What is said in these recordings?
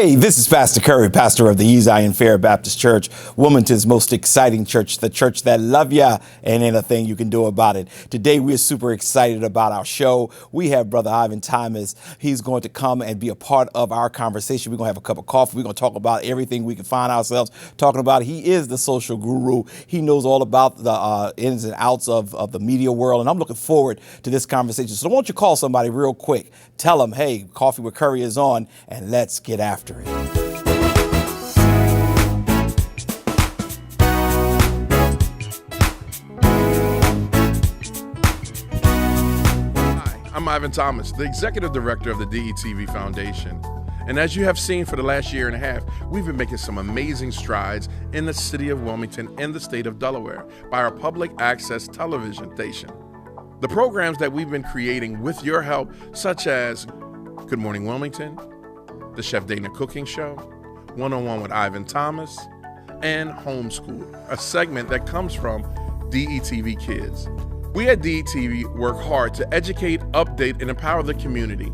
Hey, this is Pastor Curry, pastor of the Zion Fair Baptist Church, Wilmington's most exciting church, the church that love ya and ain't a thing you can do about it. Today, we're super excited about our show. We have Brother Ivan Thomas. He's going to come and be a part of our conversation. We're going to have a cup of coffee. We're going to talk about everything we can find ourselves talking about. He is the social guru. He knows all about the ins and outs of the media world, and I'm looking forward to this conversation. So why don't you call somebody real quick, tell them, hey, Coffee with Curry is on, and let's get after it. Hi, I'm Ivan Thomas, the Executive Director of the Detv Foundation. And as you have seen for the last year and a half, we've been making some amazing strides in the city of Wilmington and the state of Delaware by our public access television station. The programs that we've been creating with your help, such as Good Morning Wilmington, the Chef Dana Cooking Show, One-on-One with Ivan Thomas, and Homeschool, a segment that comes from DETV Kids. We at DETV work hard to educate, update, and empower the community.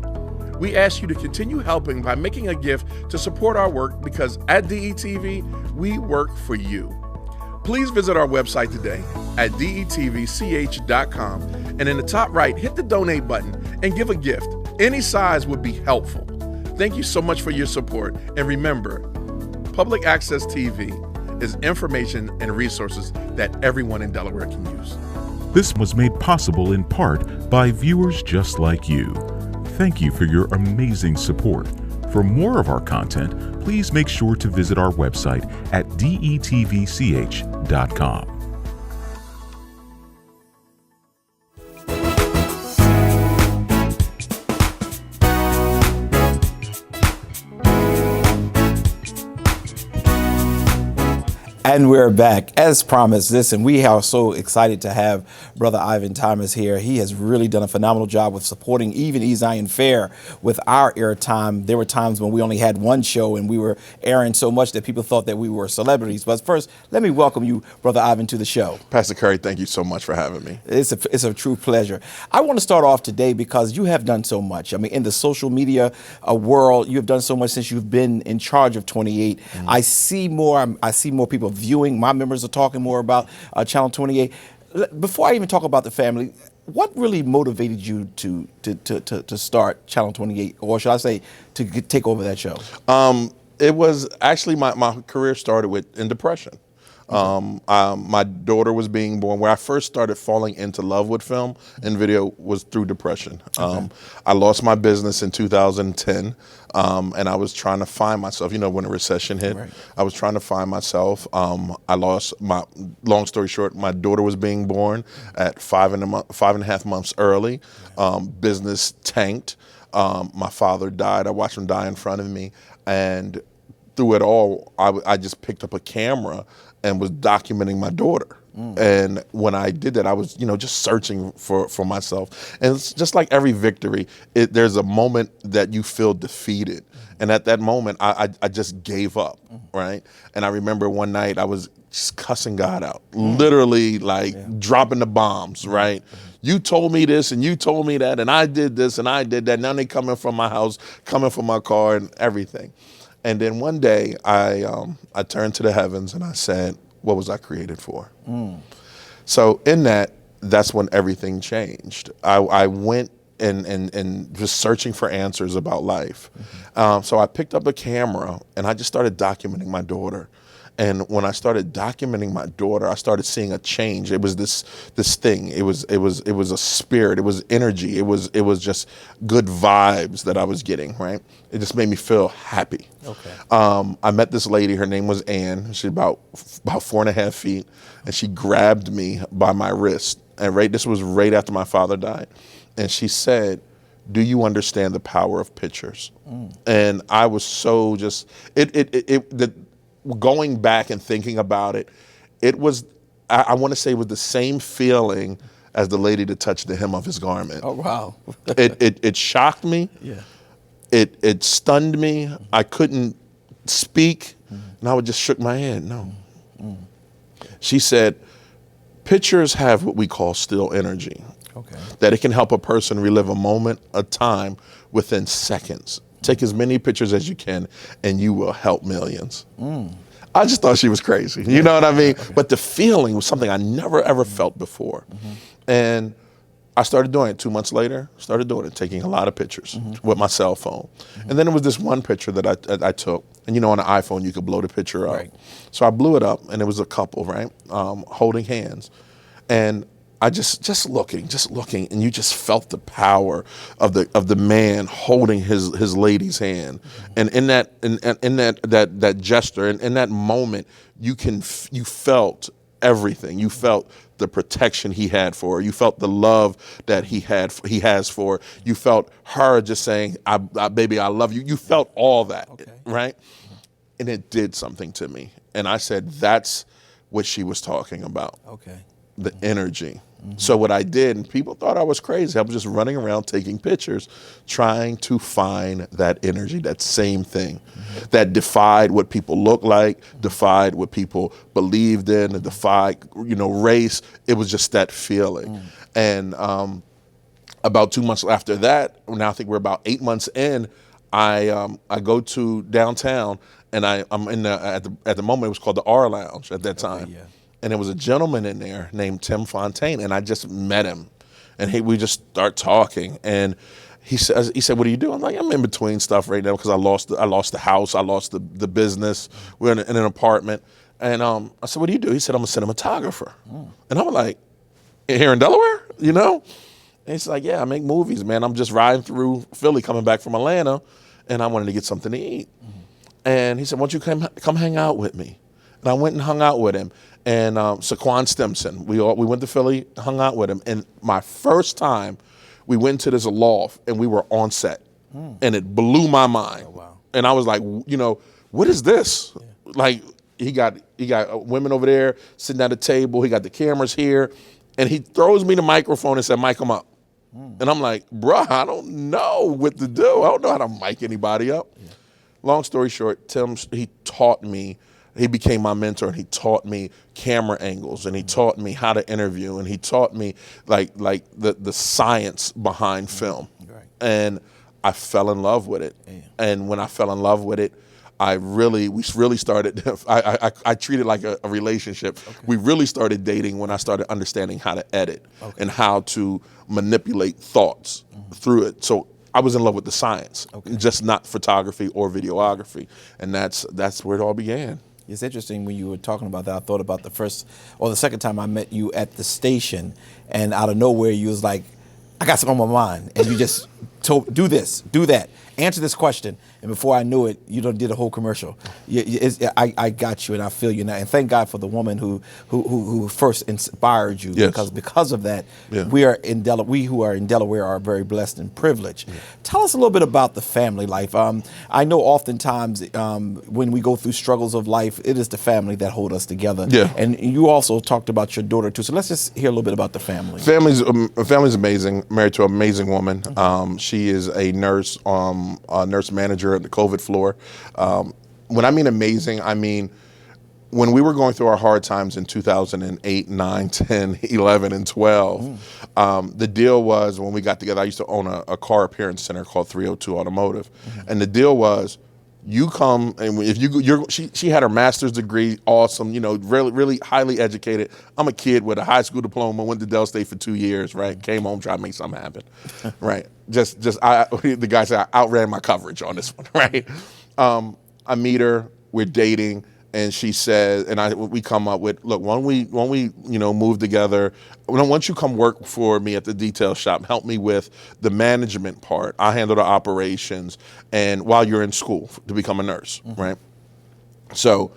We ask you to continue helping by making a gift to support our work because at DETV, we work for you. Please visit our website today at detvch.com, and in the top right, hit the donate button and give a gift. Any size would be helpful. Thank you so much for your support. And remember, public access TV is information and resources that everyone in Delaware can use. This was made possible in part by viewers just like you. Thank you for your amazing support. For more of our content, please make sure to visit our website at detvch.com. And we're back. As promised, listen, we are so excited to have Brother Ivan Thomas here. He has really done a phenomenal job with supporting even Zion Fair with our airtime. There were times when we only had one show and we were airing so much that people thought that we were celebrities. But first, let me welcome you, Brother Ivan, to the show. Pastor Curry, thank you so much for having me. It's a true pleasure. I want to start off today because you have done so much. I mean, in the social media world, you have done so much since you've been in charge of 28. Mm-hmm. I see more people viewing. My members are talking more about Channel 28. Before I even talk about the family, what really motivated you to start Channel 28, or should I say, to take over that show? It was actually my career started in depression. My daughter was being born. Where I first started falling into love with film and video was through depression. I lost my business in 2010, and I was trying to find myself. You know, when a recession hit, right. I was trying to find myself. I lost long story short, my daughter was being born at 5.5 months early. Business tanked. My father died. I watched him die in front of me, and through it all, I just picked up a camera and was documenting my daughter. And when I did that, I was, just searching for myself. And it's just like every victory, there's a moment that you feel defeated. And at that moment, I just gave up, right? And I remember one night I was just cussing God out, literally dropping the bombs, right? You told me this and you told me that, and I did this and I did that. Now they coming from my house, coming from my car and everything. And then one day I turned to the heavens and I said, what was I created for? So in that's when everything changed. I went and just searching for answers about life. So I picked up a camera and I just started documenting my daughter. And when I started documenting my daughter, I started seeing a change. It was this thing. It was a spirit. It was energy. It was just good vibes that I was getting. Right. It just made me feel happy. Okay. I met this lady. Her name was Ann. She's about 4.5 feet, and she grabbed me by my wrist. And this was right after my father died, and she said, "Do you understand the power of pictures?" And I was so just going back and thinking about it, it was, I want to say it was the same feeling as the lady that touched the hem of his garment. Oh, wow. It shocked me. Yeah. It stunned me. I couldn't speak, and I would just shook my head, no. She said, pictures have what we call still energy. Okay. That it can help a person relive a moment, a time, within seconds. Take as many pictures as you can, and you will help millions. I just thought she was crazy. You know what I mean? Okay. But the feeling was something I never, ever felt before. And I started doing it 2 months later, taking a lot of pictures with my cell phone. And then there was this one picture that I took. And you know, on an iPhone, you could blow the picture up. Right. So I blew it up, and it was a couple, right, holding hands. And I just looking, and you just felt the power of the man holding his lady's hand, and in that gesture, and in that moment, you felt everything. You felt the protection he had for her. You felt the love that he has for her. You felt her just saying, "Baby, I love you." You felt all that, right? And it did something to me, and I said, "That's what she was talking about." Okay. The energy. So what I did, and people thought I was crazy, I was just running around taking pictures, trying to find that energy, that same thing, that defied what people looked like, defied what people believed in, and defied, race. It was just that feeling. And about 2 months after that, now I think we're about 8 months in, I go to downtown, and I'm in at the moment it was called the R Lounge at that time. Yeah. And there was a gentleman in there named Tim Fontaine, and I just met him, and we just start talking, and he said, "What do you do?" I'm like, "I'm in between stuff right now because I lost the house, I lost the business. We're in an apartment." And I said, "What do you do?" He said, "I'm a cinematographer." And I'm like, "Here in Delaware, And he's like, "Yeah, I make movies, man. I'm just riding through Philly, coming back from Atlanta, and I wanted to get something to eat." And he said, "Why don't you come hang out with me?" And I went and hung out with him. And Saquon Stimson, we went to Philly, hung out with him. And my first time, we went to this loft, and we were on set, and it blew my mind. Oh, wow. And I was like, what is this? Yeah. Like he got women over there sitting at a table. He got the cameras here, and he throws me the microphone and said, "Mic him up." And I'm like, "Bruh, I don't know what to do. I don't know how to mic anybody up." Yeah. Long story short, he taught me. He became my mentor, and he taught me camera angles, and he taught me how to interview, and he taught me like the science behind film. Right. And I fell in love with it. Yeah. And when I fell in love with it, we really started. I treat it like a relationship. Okay. We really started dating when I started understanding how to edit and how to manipulate thoughts through it. So I was in love with the science, just not photography or videography, and that's where it all began. It's interesting when you were talking about that. I thought about the second time I met you at the station, and out of nowhere you was like, "I got something on my mind," and you just told, "Do this, do that, answer this question." And before I knew it, you did a whole commercial. I got you, and I feel you now. And thank God for the woman who first inspired you, yes. because of that, we who are in Delaware are very blessed and privileged. Yeah. Tell us a little bit about the family life. I know oftentimes when we go through struggles of life, it is the family that hold us together. Yeah. And you also talked about your daughter too. So let's just hear a little bit about the family. Family's amazing. Married to an amazing woman. She is a nurse manager at the COVID floor. When I mean amazing, I mean when we were going through our hard times in 2008, 9, 10, 11, and 12, the deal was when we got together, I used to own a car appearance center called 302 Automotive. And the deal was, you come, and if she had her master's degree, awesome, really, really highly educated. I'm a kid with a high school diploma, went to Del State for 2 years, right? Came home, tried to make something happen, right? The guy said I outran my coverage on this one, right? I meet her, we're dating, and she says, we come up with, look, when we move together, once you come work for me at the detail shop, help me with the management part. I handle the operations, and while you're in school to become a nurse, right? So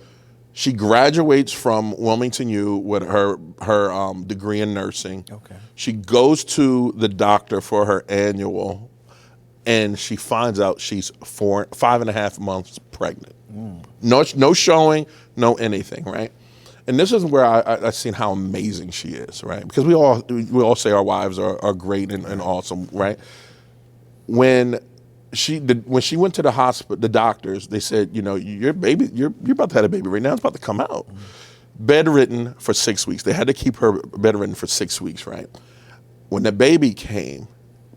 she graduates from Wilmington U with her degree in nursing. Okay. She goes to the doctor for her annual, and she finds out she's 5.5 months pregnant. No showing, no anything, right? And this is where I've seen how amazing she is, right? Because we all say our wives are great and awesome, right? When she went to the hospital, the doctors, they said, your baby, you're about to have a baby right now. It's about to come out. Bedridden for 6 weeks. They had to keep her bedridden for 6 weeks, right? When the baby came,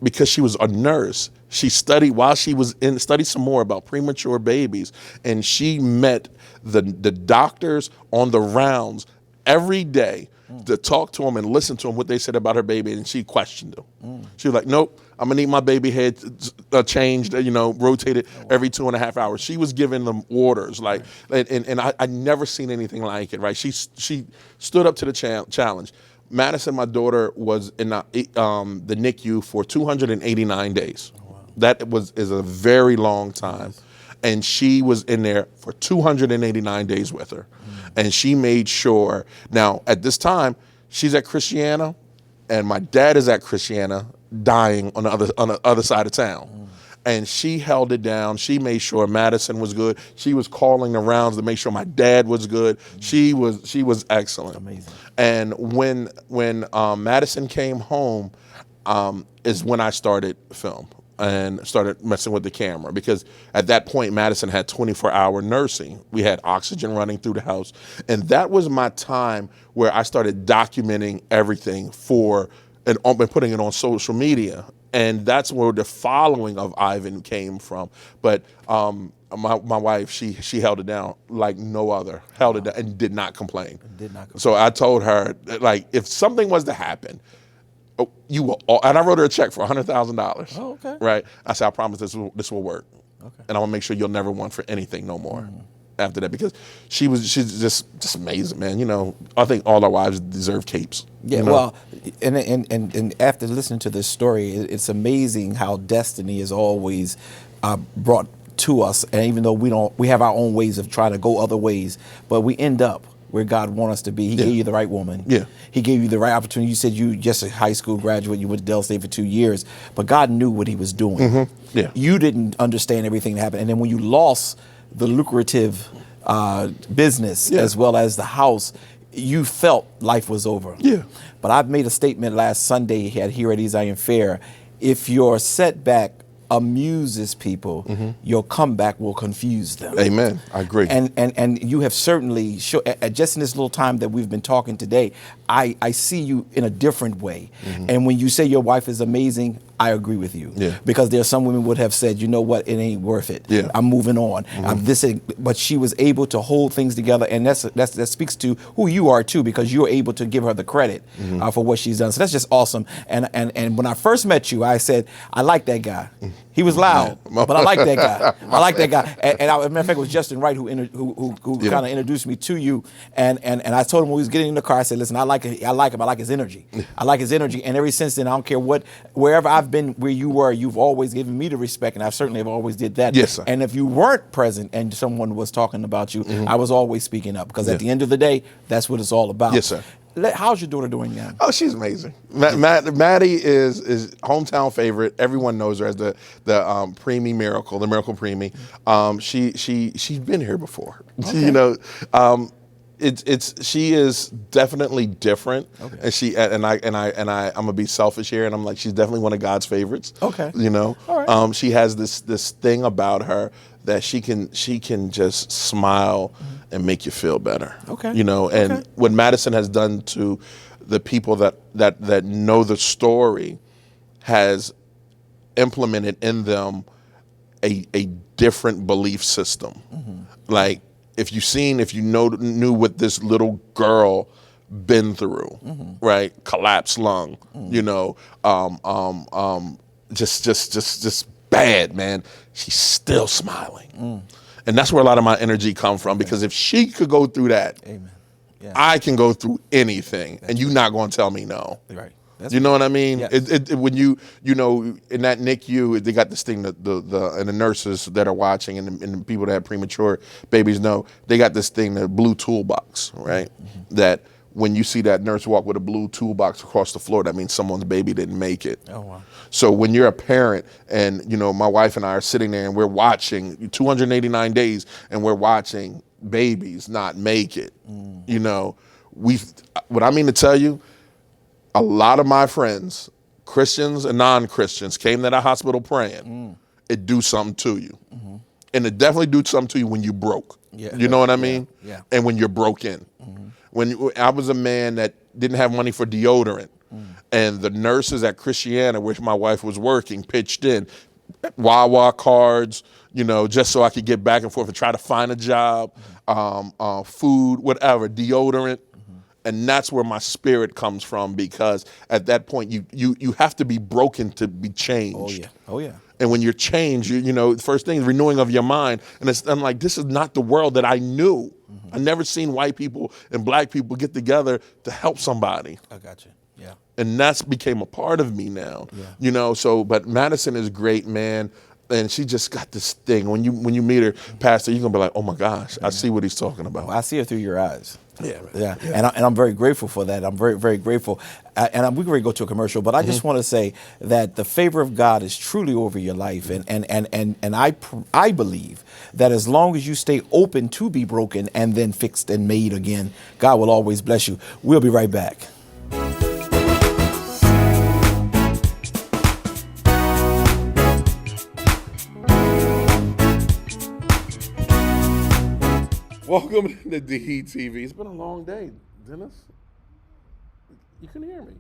because she was a nurse, She studied while she was studied some more about premature babies, and she met the doctors on the rounds every day to talk to them and listen to them what they said about her baby, and she questioned them. She was like, "Nope, I'm gonna need my baby head changed, rotated every 2.5 hours." She was giving them orders, like, and I never seen anything like it. Right? She stood up to the challenge. Madison, my daughter, was in the NICU for 289 days. That is a very long time. And she was in there for 289 days with her. And she made sure, now at this time, she's at Christiana and my dad is at Christiana dying on the other side of town. And she held it down. She made sure Madison was good. She was calling the rounds to make sure my dad was good. She was excellent. Amazing. And when Madison came home, is when I started film and started messing with the camera, because at that point Madison had 24-hour nursing. We had oxygen running through the house, and that was my time where I started documenting everything and putting it on social media. And that's where the following of Ivan came from. But my wife, she held it down like no other, held it down and did not complain. So I told her, like, if something was to happen, you will, and I wrote her a check for $100,000. Oh, okay. Right? I said, I promise this will work. Okay. And I want to make sure you'll never want for anything no more after that, because she's just amazing, man. I think all our wives deserve capes. Yeah, well, and after listening to this story, it's amazing how destiny is always brought to us. And even though we have our own ways of trying to go other ways, but we end up where God wants us to be. He gave you the right woman. Yeah. He gave you the right opportunity. You said you just a high school graduate. You went to Dell State for 2 years, but God knew what He was doing. Yeah. You didn't understand everything that happened, and then when you lost the lucrative business as well as the house, you felt life was over. Yeah. But I've made a statement last Sunday here at Zion Fair. If your setback amuses people, your comeback will confuse them. Amen. I agree. And you have certainly just in this little time that we've been talking today, I see you in a different way. And when you say your wife is amazing, I agree with you. Yeah. Because there are some women would have said, you know what, it ain't worth it. Yeah. I'm moving on. But she was able to hold things together, and that speaks to who you are too, because you're able to give her the credit for what she's done. So that's just awesome. And when I first met you, I said, I like that guy. He was loud, but I like that guy. I like that guy. And as a matter of fact, it was Justin Wright who kind of introduced me to you. And I told him when we was getting in the car, I said, listen, I like him. I like his energy. I like his energy. And ever since then, I don't care wherever I've been where you were, you've always given me the respect, and I certainly have always did that. Yes, sir. And if you weren't present and someone was talking about you, I was always speaking up, because at the end of the day, that's what it's all about. Yes, sir. How's your daughter doing now? Oh, she's amazing. Maddie is hometown favorite. Everyone knows her as the preemie miracle, the miracle preemie. She's been here before. Okay. She is definitely different. Okay. And I'm gonna be selfish here, and I'm like, she's definitely one of God's favorites. Okay. All right. She has this thing about her that she can just smile and make you feel better. Okay. And what Madison has done to the people that know the story has implemented in them a different belief system. Like, if you knew what this little girl been through, right? Collapsed lung, just bad, man. She's still smiling. And that's where a lot of my energy come from, because if she could go through that, amen. Yeah. I can go through anything, and you're not going to tell me no. Right. You know what I mean? Yes. When in that NICU, they got this thing that the nurses that are watching and the people that have premature babies know, they got this thing, the blue toolbox, right? That when you see that nurse walk with a blue toolbox across the floor, that means someone's baby didn't make it. Oh, wow. So when you're a parent and, my wife and I are sitting there and we're watching 289 days and we're watching babies not make it, what I mean to tell you, a lot of my friends, Christians and non-Christians, came to that hospital praying. It do something to you. And it definitely do something to you when you broke. Yeah. You know what I mean? Yeah. And when you're broken. When I was a man that didn't have money for deodorant, and the nurses at Christiana, which my wife was working, pitched in, Wawa cards, just so I could get back and forth and try to find a job, food, whatever, deodorant. And that's where my spirit comes from, because at that point you have to be broken to be changed. Oh yeah. And when you're changed, the first thing, renewing of your mind. And I'm like, this is not the world that I knew. I never seen white people and black people get together to help somebody. I got you. Yeah. And that's became a part of me now. But Madison is great, man. And she just got this thing. When you meet her, Pastor, you're gonna be like, oh my gosh, I see what he's talking about. I see it through your eyes. Yeah. And I'm very grateful for that. I'm very, very grateful. And we're going to go to a commercial, but I just want to say that the favor of God is truly over your life. And I believe that as long as you stay open to be broken and then fixed and made again, God will always bless you. We'll be right back. Welcome to Detv. It's been a long day, Dennis. You can hear me.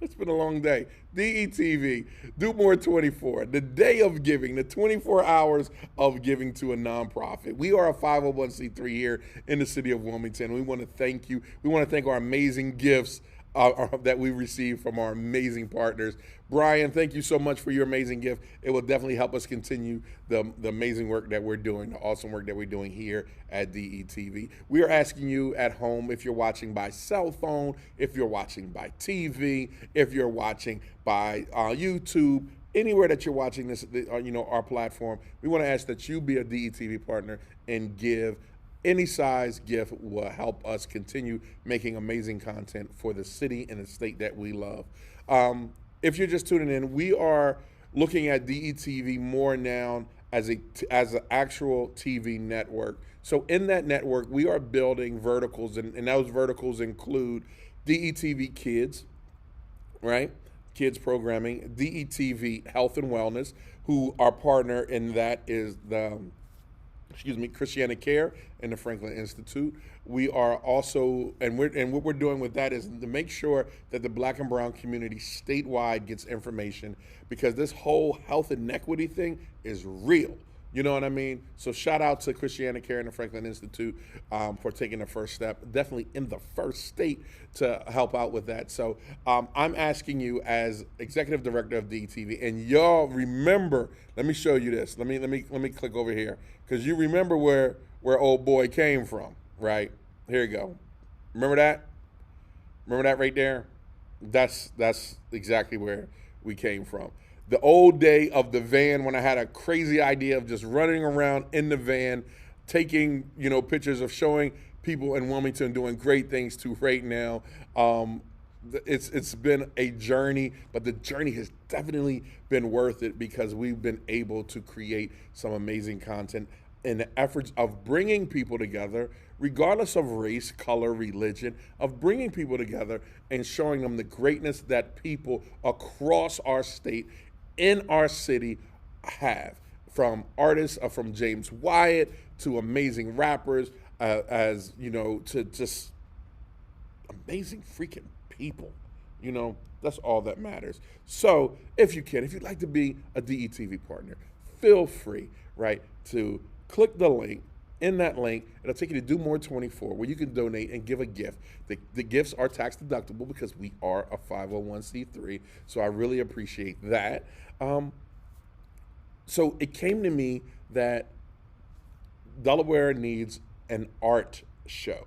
It's been a long day. Detv, Do More 24, the day of giving, the 24 hours of giving to a nonprofit. We are a 501c3 here in the city of Wilmington. We want to thank you. We want to thank our amazing gifts that we receive from our amazing partners. Brian, thank you so much for your amazing gift. It will definitely help us continue the amazing work that we're doing, the awesome work that we're doing here at DETV. We are asking you at home, if you're watching by cell phone, if you're watching by TV, if you're watching by YouTube, anywhere that you're watching this, our platform, we want to ask that you be a DETV partner and give. Any size gift will help us continue making amazing content for the city and the state that we love. If you're just tuning in, we are looking at DETV more now as an actual TV network. So in that network, we are building verticals, and those verticals include DETV Kids, right? Kids programming, DETV Health and Wellness, who our partner in that is the Christiana Care and the Franklin Institute. We are also, and what we're doing with that is to make sure that the Black and brown community statewide gets information, because this whole health inequity thing is real. You know what I mean? So shout out to Christiana Care and the Franklin Institute for taking the first step, definitely in the first state, to help out with that. So I'm asking you as executive director of DTV, and y'all remember, let me show you this. Let me click over here, because you remember where old boy came from, right? Here you go. Remember that? Remember that right there? That's exactly where we came from. The old day of the van, when I had a crazy idea of just running around in the van, taking pictures of showing people in Wilmington doing great things, to right now. It's been a journey, but the journey has definitely been worth it, because we've been able to create some amazing content in the efforts of bringing people together, regardless of race, color, religion, of bringing people together and showing them the greatness that people across our state, in our city, have. From artists, from James Wyatt to amazing rappers, to just amazing freaking people. That's all that matters. So if you'd like to be a DETV partner, feel free, right, to click the link. In that link, it'll take you to Do More 24, where you can donate and give a gift. The gifts are tax deductible, because we are a 501c3, so I really appreciate that. So it came to me that Delaware needs an art show.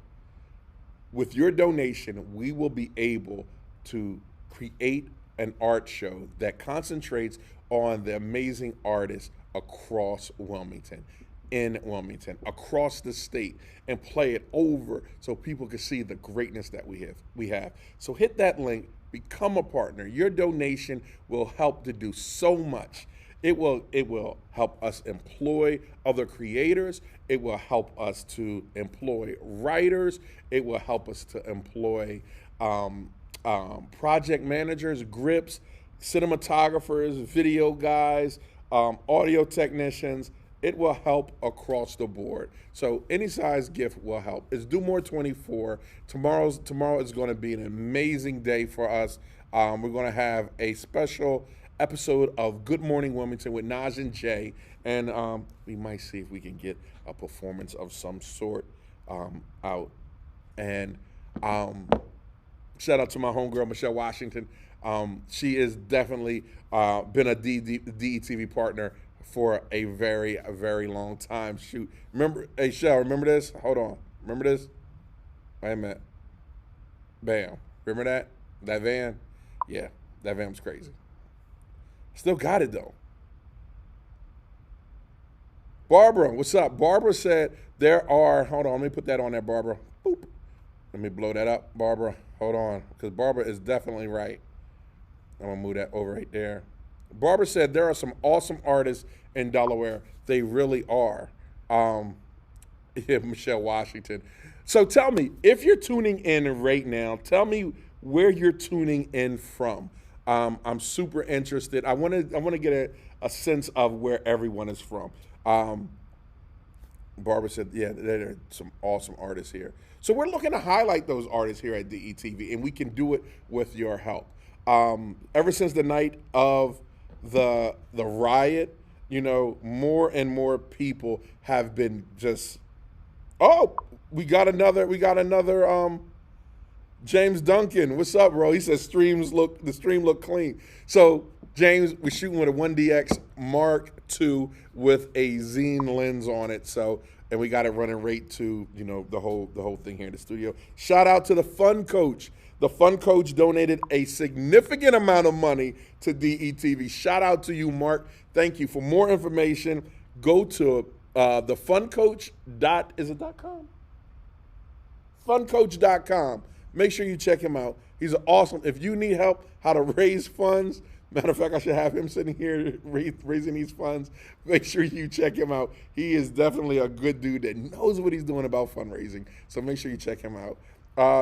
With your donation, we will be able to create an art show that concentrates on the amazing artists across Wilmington, in Wilmington, across the state, and play it over so people can see the greatness that we have. So hit that link, become a partner. Your donation will help to do so much. It will help us employ other creators. It will help us to employ writers. It will help us to employ project managers, grips, cinematographers, video guys, audio technicians. It will help across the board. So any size gift will help. It's Do More 24. Tomorrow is going to be an amazing day for us. We're going to have a special episode of Good Morning Wilmington with Naj and Jay. And we might see if we can get a performance of some sort out. And shout out to my homegirl, Michelle Washington. She is definitely been a DETV partner for a very, very long time. Shoot. Remember, hey, Shell, remember this? Hold on. Remember this? Wait a minute. Bam. Remember that? That van? Yeah, that van was crazy. Still got it, though. Barbara, what's up? Barbara said there are, hold on, let me put that on there, Barbara. Boop. Let me blow that up, Barbara. Hold on, because Barbara is definitely right. I'm going to move that over right there. Barbara said there are some awesome artists in Delaware. They really are. Yeah, Michelle Washington. So tell me, if you're tuning in right now, tell me where you're tuning in from. I'm super interested. I want to get a sense of where everyone is from. Barbara said, yeah, there are some awesome artists here. So we're looking to highlight those artists here at DETV, and we can do it with your help. Ever since the night of the riot, you know, more and more people have been just, oh, we got another James Duncan. What's up, bro? He says the stream look clean. So James, we're shooting with a 1DX Mark II with a Zine lens on it. So, and we got it running right to, you know, the whole thing here in the studio. Shout out to the Fun Coach. The Fun Coach donated a significant amount of money to DETV. Shout out to you, Mark. Thank you. For more information, go to thefuncoach.com? Funcoach.com. Make sure you check him out. He's awesome. If you need help how to raise funds, matter of fact, I should have him sitting here raising these funds. Make sure you check him out. He is definitely a good dude that knows what he's doing about fundraising. So make sure you check him out.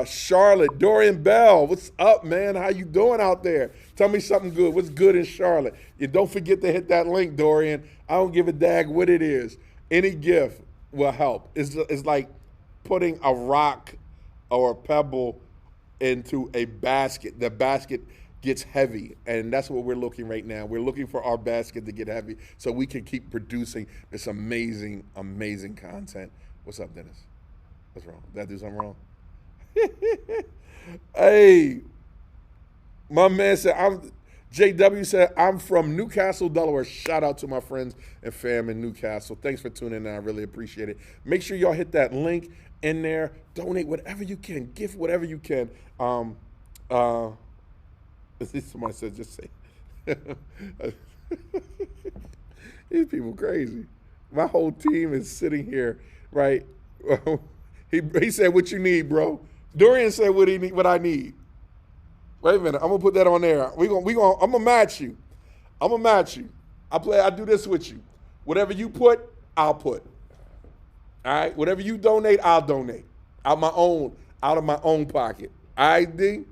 Charlotte, Dorian Bell, what's up, man? How you doing out there? Tell me something good. What's good in Charlotte? And don't forget to hit that link, Dorian. I don't give a dag what it is. Any gift will help. It's like putting a rock or a pebble into a basket. The basket gets heavy, and that's what we're looking right now. We're looking for our basket to get heavy so we can keep producing this amazing, amazing content. What's up, Dennis? What's wrong? Did I do something wrong? Hey, my man said, JW said, I'm from Newcastle, Delaware. Shout out to my friends and fam in Newcastle. Thanks for tuning in. I really appreciate it. Make sure y'all hit that link in there. Donate whatever you can. Gift whatever you can. Somebody said, just say. These people crazy. My whole team is sitting here, right? He said, what you need, bro? Dorian said what I need. Wait a minute, I'm gonna put that on there. I'm gonna match you. I'm gonna match you. I do this with you. Whatever you put, I'll put. All right? Whatever you donate, I'll donate. Out of my own pocket. All right, D?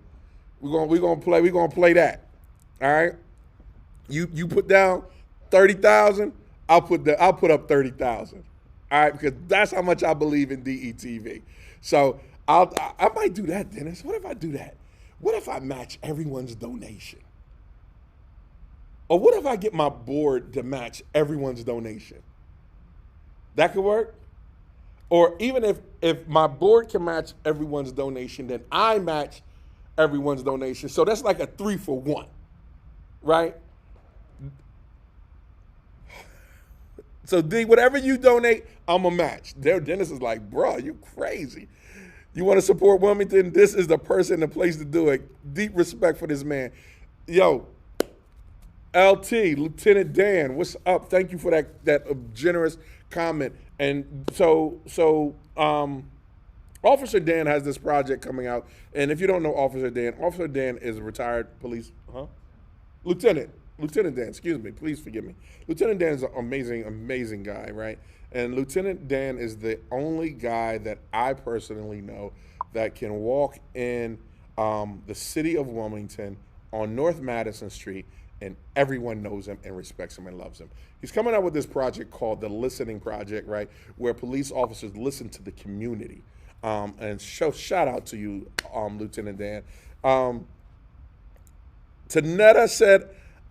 We're gonna play that. All right? You put down 30,000, I'll put up 30,000. All right, because that's how much I believe in DETV. So I might do that, Dennis. What if I do that? What if I match everyone's donation? Or what if I get my board to match everyone's donation? That could work. Or even if my board can match everyone's donation, then I match everyone's donation. So that's like a 3-for-1, right? So D, whatever you donate, I'm a match. Dennis is like, bro, you crazy. You want to support Wilmington? This is the person, the place to do it. Deep respect for this man. Yo, LT, Lieutenant Dan, what's up? Thank you for that generous comment. And so Officer Dan has this project coming out. And if you don't know Officer Dan is a retired police, Lieutenant Dan, excuse me, please forgive me. Lieutenant Dan is an amazing, amazing guy, right? And Lieutenant Dan is the only guy that I personally know that can walk in the city of Wilmington on North Madison Street and everyone knows him and respects him and loves him. He's coming out with this project called the Listening Project, right? Where police officers listen to the community. And shout out to you, Lieutenant Dan. Tanetta said,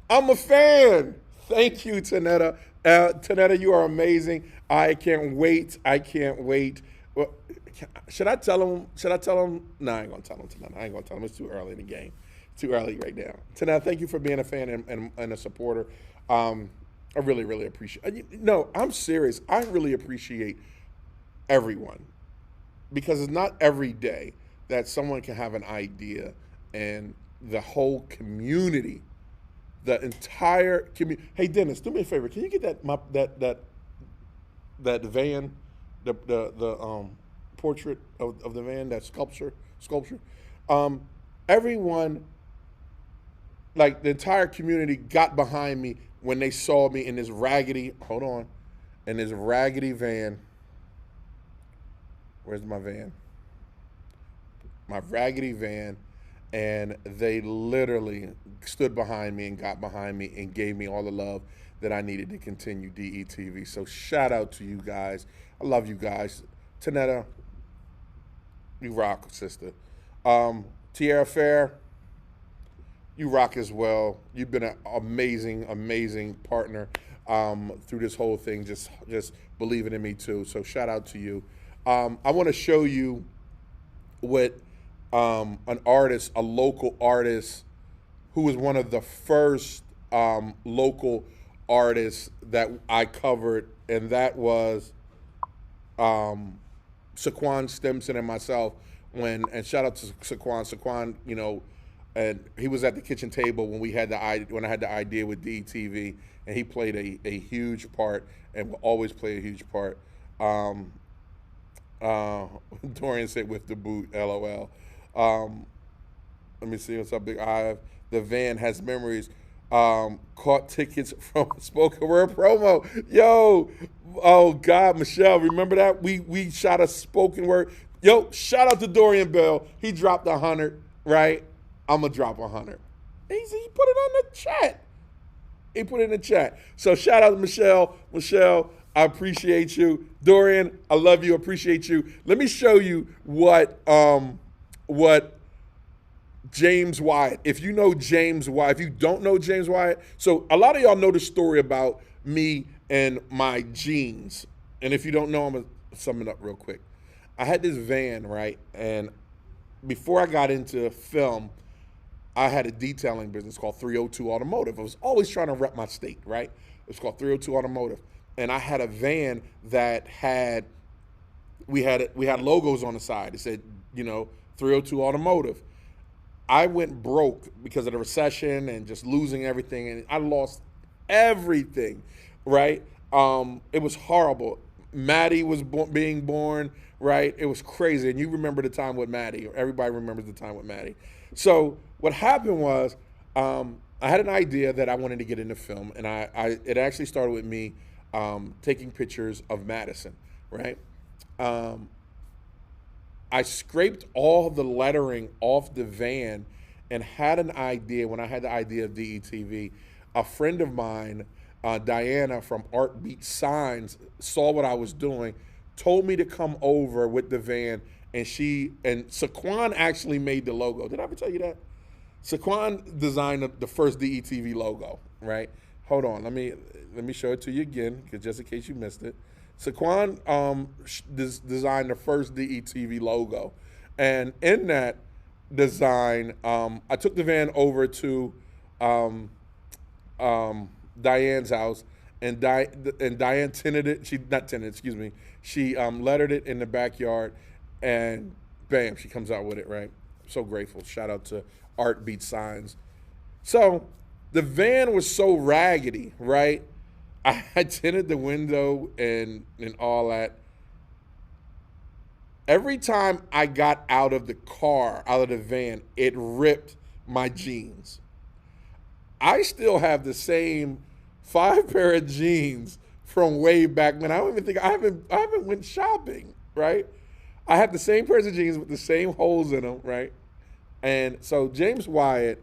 I'm a fan. Thank you, Tanetta. Tanetta, you are amazing. I can't wait. I can't wait. Well, should I tell him? Should I tell him? No, I ain't gonna tell him tonight. I ain't gonna tell him. It's too early in the game. Too early right now. Tanetta, thank you for being a fan and a supporter. I really, really appreciate. No, I'm serious. I really appreciate everyone because it's not every day that someone can have an idea and the whole community, the entire community. Hey, Dennis, do me a favor. Can you get that van, the portrait of the van, that sculpture? Everyone, like the entire community, got behind me when they saw me in this raggedy. Hold on, in this raggedy van. Where's my van? My raggedy van, and they literally stood behind me and got behind me and gave me all the love that I needed to continue DETV. So shout out to you guys. I love you guys. Tanetta, you rock, sister. Tierra Fair, you rock as well. You've been an amazing, amazing partner through this whole thing. Just believing in me too. So shout out to you. I want to show you what an artist, a local artist, who was one of the first local artists that I covered, and that was Saquon Stimson and myself. And shout out to Saquon. Saquon, you know, and he was at the kitchen table when I had the idea with DTV, and he played a huge part and will always play a huge part. Dorian said with the boot, LOL. Let me see what's up, Big Ive. The van has memories. Caught tickets from spoken word promo. Yo, oh God, Michelle, remember that? We shot a spoken word. Yo, shout out to Dorian Bell. He dropped 100, right? I'm gonna drop 100. He put it on the chat. He put it in the chat. So shout out to Michelle. Michelle, I appreciate you. Dorian, I love you, appreciate you. Let me show you what James Wyatt, if you know James Wyatt, if you don't know James Wyatt, so a lot of y'all know the story about me and my jeans. And if you don't know, I'm gonna sum it up real quick. I had this van, right? And before I got into film, I had a detailing business called 302 Automotive. I was always trying to rep my state, right? It was called 302 Automotive. And I had a van that we had logos on the side. It said, 302 Automotive. I went broke because of the recession and just losing everything, and I lost everything, right? It was horrible. Maddie was being born, right? It was crazy, and you remember the time with Maddie. Everybody remembers the time with Maddie. So what happened was I had an idea that I wanted to get into film, and it actually started with me taking pictures of Madison, right? I scraped all the lettering off the van and had an idea. When I had the idea of DETV, a friend of mine, Diana from Art Beat Signs, saw what I was doing, told me to come over with the van, and Saquon actually made the logo. Did I ever tell you that? Saquon designed the first DETV logo, right? Hold on, let me show it to you again, because just in case you missed it. Saquon designed the first DETV logo, and in that design, I took the van over to Diane's house, and Diane tinted it. She not tinted, excuse me. She lettered it in the backyard, and bam, she comes out with it. Right, so grateful. Shout out to Art Beat Signs. So the van was so raggedy, right? I tinted the window and all that. Every time I got out of the car, out of the van, it ripped my jeans. I still have the same 5 pair of jeans from way back when. I don't even think I haven't went shopping, right? I have the same pairs of jeans with the same holes in them, right? And so James Wyatt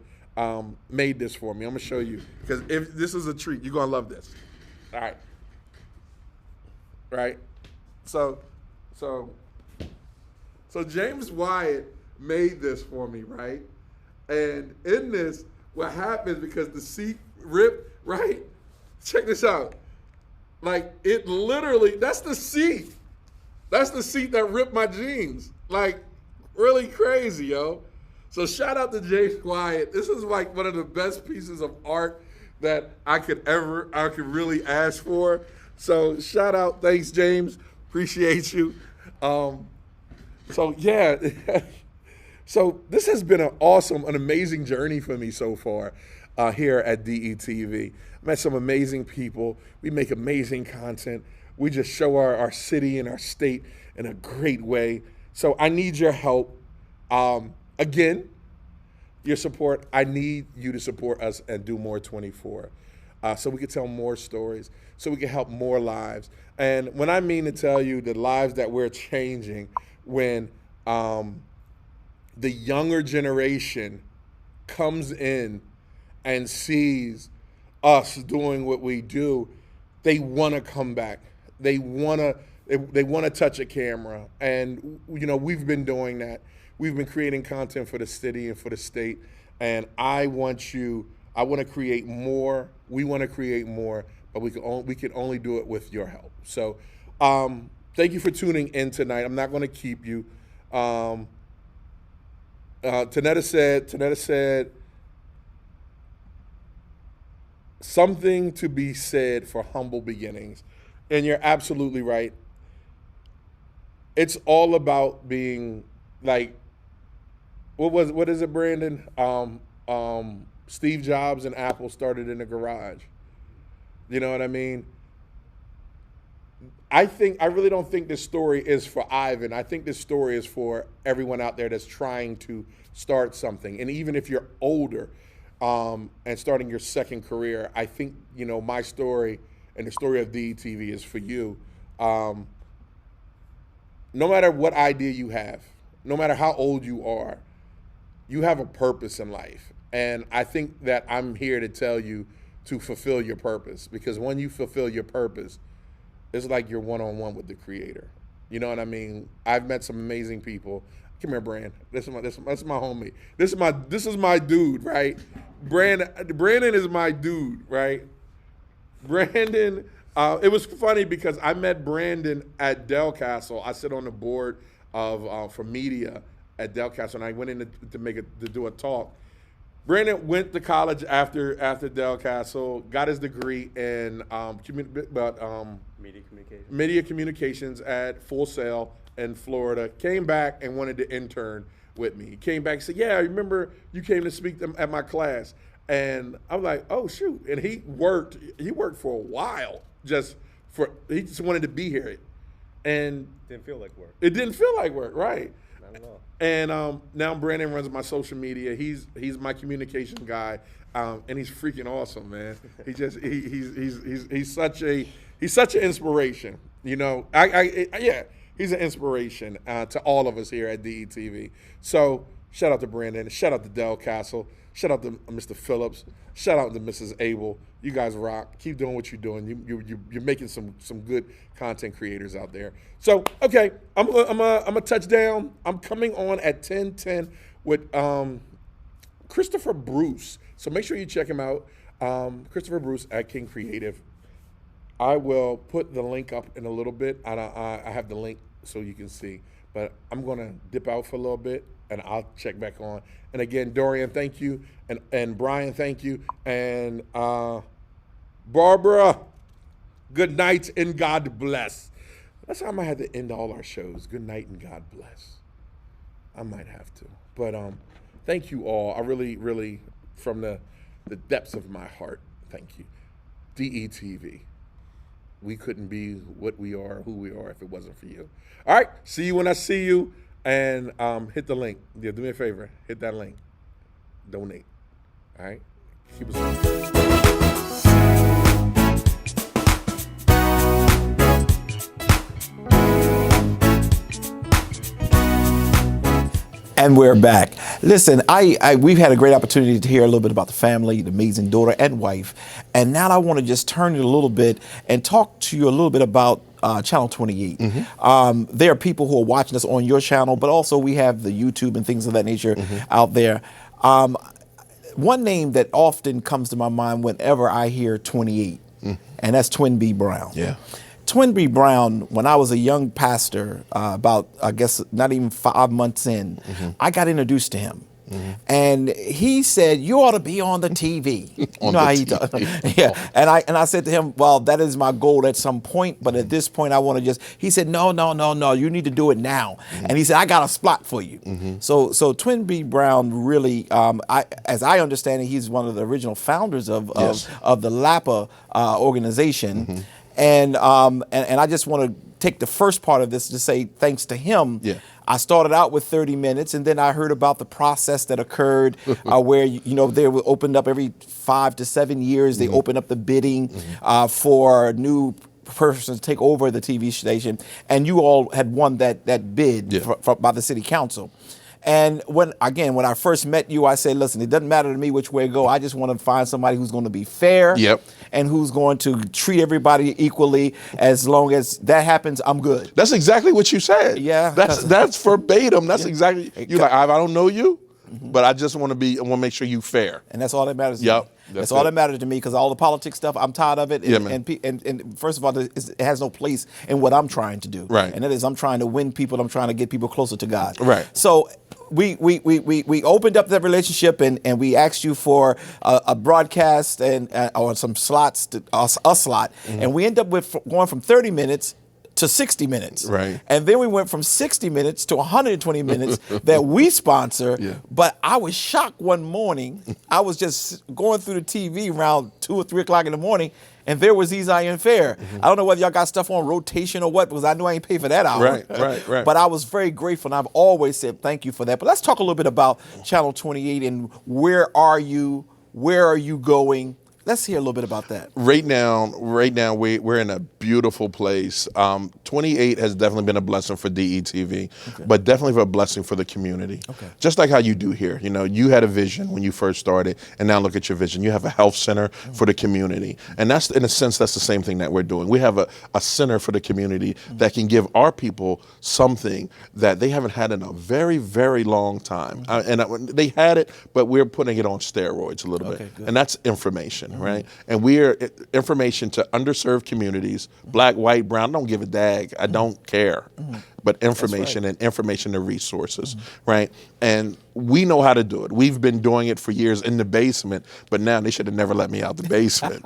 made this for me. I'm gonna show you, because if this is a treat, you're gonna love this. All right. Right. So James Wyatt made this for me, right? And in this, what happens because the seat ripped, right? Check this out. Like, it literally, that's the seat. That's the seat that ripped my jeans. Like, really crazy, yo. So shout out to James Wyatt. This is like one of the best pieces of art that I could really ask for. So shout out, thanks James, appreciate you. So yeah, so this has been an amazing journey for me so far here at DETV. Met some amazing people. We make amazing content. We just show our city and our state in a great way. So I need your help. Again, your support. I need you to support us and do more 24. So we can tell more stories, so we can help more lives. And when I mean to tell you the lives that we're changing, when the younger generation comes in and sees us doing what we do, they want to come back. They want to touch a camera. And, you know, we've been doing that. We've been creating content for the city and for the state. And I want to create more. We want to create more, but we can only do it with your help. So thank you for tuning in tonight. I'm not going to keep you. Tanetta said, something to be said for humble beginnings. And you're absolutely right. It's all about being like, what is it, Brandon? Steve Jobs and Apple started in a garage. You know what I mean? I really don't think this story is for Ivan. I think this story is for everyone out there that's trying to start something. And even if you're older and starting your second career, I think, you know, my story and the story of DETV is for you. No matter what idea you have, no matter how old you are, you have a purpose in life. And I think that I'm here to tell you to fulfill your purpose, because when you fulfill your purpose, it's like you're one-on-one with the Creator. You know what I mean? I've met some amazing people. Come here, Brand. This is my homie. This is my dude, right? Brandon is my dude, right? Brandon. It was funny because I met Brandon at Del Castle. I sit on the board of for media at Del Castle, and I went in to do a talk. Brandon went to college after Del Castle, got his degree in media communications at Full Sail in Florida. Came back and wanted to intern with me. He came back and said, "Yeah, I remember you came to speak at my class." And I'm like, "Oh shoot!" And he worked for a while he just wanted to be here, and didn't feel like work. It didn't feel like work, right? Not at all. And now Brandon runs my social media. He's my communication guy, and he's freaking awesome, man. He's such an inspiration. You know, he's an inspiration to all of us here at DETV. So shout out to Brandon. Shout out to Del Castle. Shout out to Mr. Phillips. Shout out to Mrs. Abel. You guys rock. Keep doing what you're doing. You're making some good content creators out there. So, okay, I'm a touchdown. I'm coming on at 10:10 with Christopher Bruce. So make sure you check him out. Christopher Bruce at King Creative. I will put the link up in a little bit. I have the link so you can see. But I'm going to dip out for a little bit, and I'll check back on. And again, Dorian, thank you. And Brian, thank you. And Barbara, good night and God bless. That's how I might have to end all our shows. Good night and God bless. I might have to. But thank you all. I really, really, from the depths of my heart, thank you. DETV. We couldn't be what we are, who we are, if it wasn't for you. All right, see you when I see you. And hit the link. Yeah, do me a favor. Hit that link. Donate. All right? Keep us on. And we're back. Listen, we've had a great opportunity to hear a little bit about the family, the amazing daughter and wife. And now I want to just turn it a little bit and talk to you a little bit about Channel 28. Mm-hmm. There are people who are watching us on your channel, but also we have the YouTube and things of that nature out there. one name that often comes to my mind whenever I hear 28, and that's Twin B. Brown. Yeah. Twin B. Brown, when I was a young pastor, about, I guess, not even 5 months in, I got introduced to him. And he said, "You ought to be on the TV." You know how he talks. Yeah. And I said to him, "Well, that is my goal at some point, but at this point I want to just," he said, "No, you need to do it now." And he said, "I got a spot for you." So Twin B. Brown really, as I understand it, he's one of the original founders of the LAPA organization. And I just want to take the first part of this to say thanks to him. I started out with 30 minutes, and then I heard about the process that occurred where, they were opened up every 5 to 7 years. They opened up the bidding for new persons to take over the TV station, and you all had won that bid by the city council. And when I first met you, I said, "Listen, it doesn't matter to me which way it go. I just want to find somebody who's going to be fair and who's going to treat everybody equally. As long as that happens, I'm good." That's exactly what you said. Yeah. That's verbatim. That's exactly, you're like, I don't know you, but I just want to make sure you fair. And that's all that matters to me. That's all that matters to me, because all the politics stuff, I'm tired of it. And first of all, it has no place in what I'm trying to do. Right. And that is, I'm trying to win people. I'm trying to get people closer to God. Right. So we opened up that relationship, and we asked you for a broadcast or some slots, a slot. And we end up with going from 30 minutes to 60 minutes. Right. And then we went from 60 minutes to 120 minutes that we sponsor. But I was shocked one morning. I was just going through the TV around 2 or 3 o'clock in the morning, and there was Eastside and Fair. I don't know whether y'all got stuff on rotation or what, because I knew I ain't paid for that hour. Right. But I was very grateful, and I've always said thank you for that. But let's talk a little bit about Channel 28 and where are you? Where are you going? Let's hear a little bit about that. Right now, we're in a beautiful place. 28 has definitely been a blessing for DETV, but definitely a blessing for the community. Just like how you do here. You had a vision when you first started, and now look at your vision. You have a health center for the community. And that's, in a sense, that's the same thing that we're doing. We have a center for the community that can give our people something that they haven't had in a very, very long time. They had it, but we're putting it on steroids a little bit. And that's information. Right, and we're information to underserved communities, black, white, brown. I don't give a dag. I don't care, but information and information and resources, right? And we know how to do it. We've been doing it for years in the basement, but now they should have never let me out the basement.